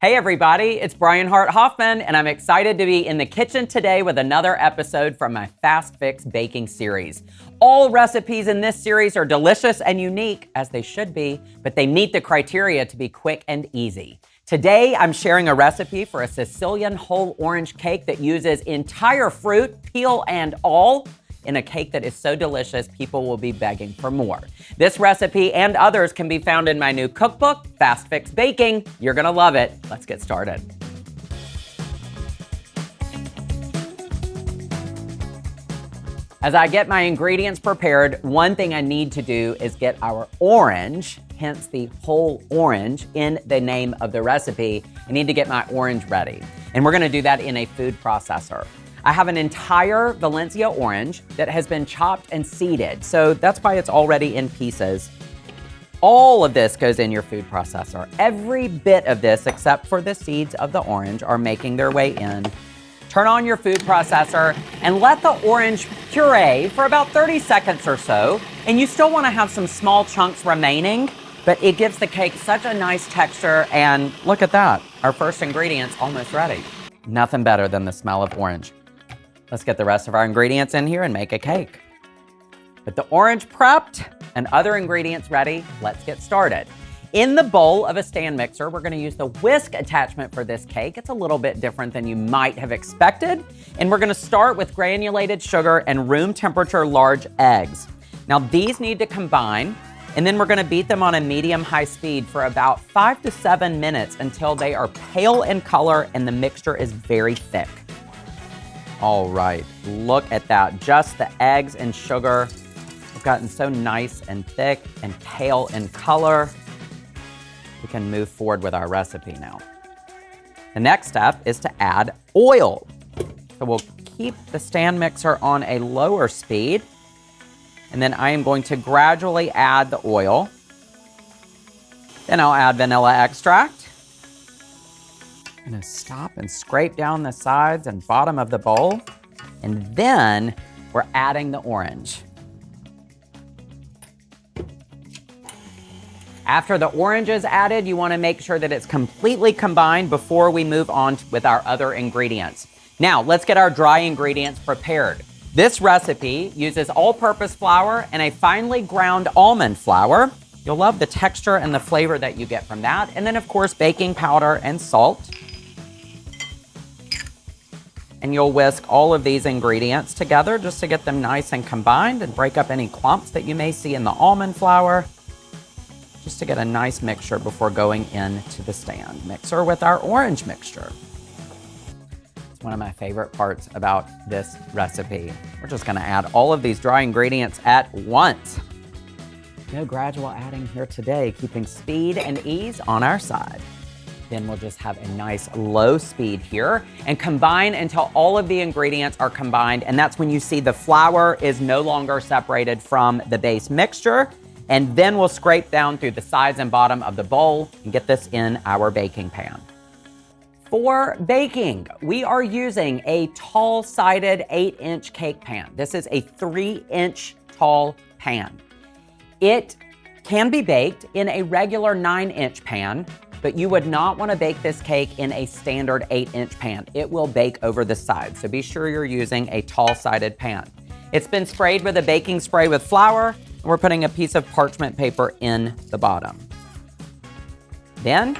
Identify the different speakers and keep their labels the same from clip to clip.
Speaker 1: Hey everybody, it's Brian Hart Hoffman, and I'm excited to be in the kitchen today with another episode from my Fast Fix Baking series. All recipes in this series are delicious and unique, as they should be, but they meet the criteria to be quick and easy. Today, I'm sharing a recipe for a Sicilian whole orange cake that uses entire fruit, peel and all, in a cake that is so delicious, people will be begging for more. This recipe and others can be found in my new cookbook, Fast Fix Baking. You're gonna love it. Let's get started. As I get my ingredients prepared, one thing I need to do is get our orange, hence the whole orange in the name of the recipe. I need to get my orange ready. And we're gonna do that in a food processor. I have an entire Valencia orange that has been chopped and seeded, so that's why it's already in pieces. All of this goes in your food processor. Every bit of this, except for the seeds of the orange, are making their way in. Turn on your food processor and let the orange puree for about 30 seconds or so. And you still want to have some small chunks remaining, but it gives the cake such a nice texture. And look at that, our first ingredient's almost ready. Nothing better than the smell of orange. Let's get the rest of our ingredients in here and make a cake. With the orange prepped and other ingredients ready, let's get started. In the bowl of a stand mixer, we're gonna use the whisk attachment for this cake. It's a little bit different than you might have expected. And we're gonna start with granulated sugar and room temperature large eggs. Now these need to combine, and then we're gonna beat them on a medium-high speed for about 5 to 7 minutes until they are pale in color and the mixture is very thick. All right, look at that. Just the eggs and sugar have gotten so nice and thick and pale in color. We can move forward with our recipe now. The next step is to add oil. So we'll keep the stand mixer on a lower speed, and then I am going to gradually add the oil. Then I'll add vanilla extract. I'm gonna stop and scrape down the sides and bottom of the bowl. And then we're adding the orange. After the orange is added, you wanna make sure that it's completely combined before we move on with our other ingredients. Now, let's get our dry ingredients prepared. This recipe uses all-purpose flour and a finely ground almond flour. You'll love the texture and the flavor that you get from that. And then, of course, baking powder and salt. And you'll whisk all of these ingredients together just to get them nice and combined and break up any clumps that you may see in the almond flour, just to get a nice mixture before going into the stand mixer with our orange mixture. It's one of my favorite parts about this recipe. We're just gonna add all of these dry ingredients at once. No gradual adding here today, keeping speed and ease on our side. Then we'll just have a nice low speed here and combine until all of the ingredients are combined. And that's when you see the flour is no longer separated from the base mixture. And then we'll scrape down through the sides and bottom of the bowl and get this in our baking pan. For baking, we are using a tall-sided 8-inch cake pan. This is a 3-inch tall pan. It can be baked in a regular 9-inch pan, but you would not want to bake this cake in a standard 8-inch pan. It will bake over the side, so be sure you're using a tall-sided pan. It's been sprayed with a baking spray with flour, and we're putting a piece of parchment paper in the bottom. Then,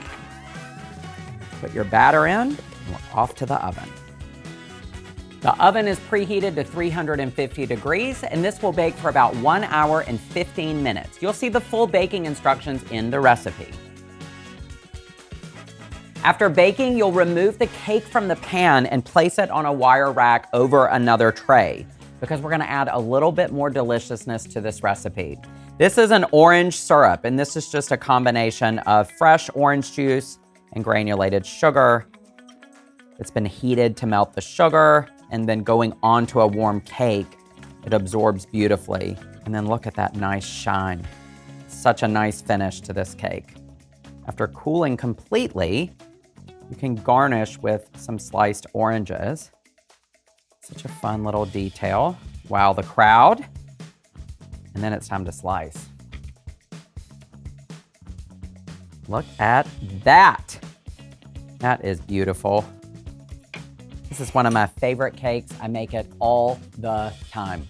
Speaker 1: put your batter in, and we're off to the oven. The oven is preheated to 350 degrees, and this will bake for about 1 hour and 15 minutes. You'll see the full baking instructions in the recipe. After baking, you'll remove the cake from the pan and place it on a wire rack over another tray, because we're gonna add a little bit more deliciousness to this recipe. This is an orange syrup, and this is just a combination of fresh orange juice and granulated sugar. It's been heated to melt the sugar, and then going onto a warm cake, it absorbs beautifully. And then look at that nice shine. Such a nice finish to this cake. After cooling completely, you can garnish with some sliced oranges. Such a fun little detail. Wow the crowd. And then it's time to slice. Look at that. That is beautiful. This is one of my favorite cakes. I make it all the time.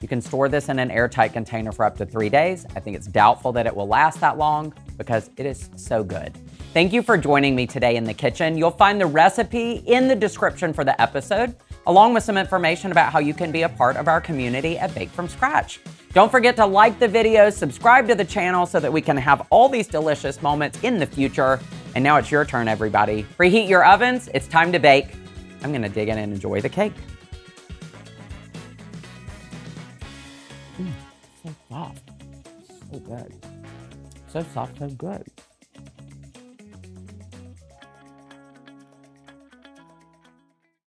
Speaker 1: You can store this in an airtight container for up to 3 days. I think it's doubtful that it will last that long because it is so good. Thank you for joining me today in the kitchen. You'll find the recipe in the description for the episode, along with some information about how you can be a part of our community at Bake From Scratch. Don't forget to like the video, subscribe to the channel so that we can have all these delicious moments in the future. And now it's your turn, everybody. Preheat your ovens. It's time to bake. I'm gonna dig in and enjoy the cake. So soft, so good. So soft, so good.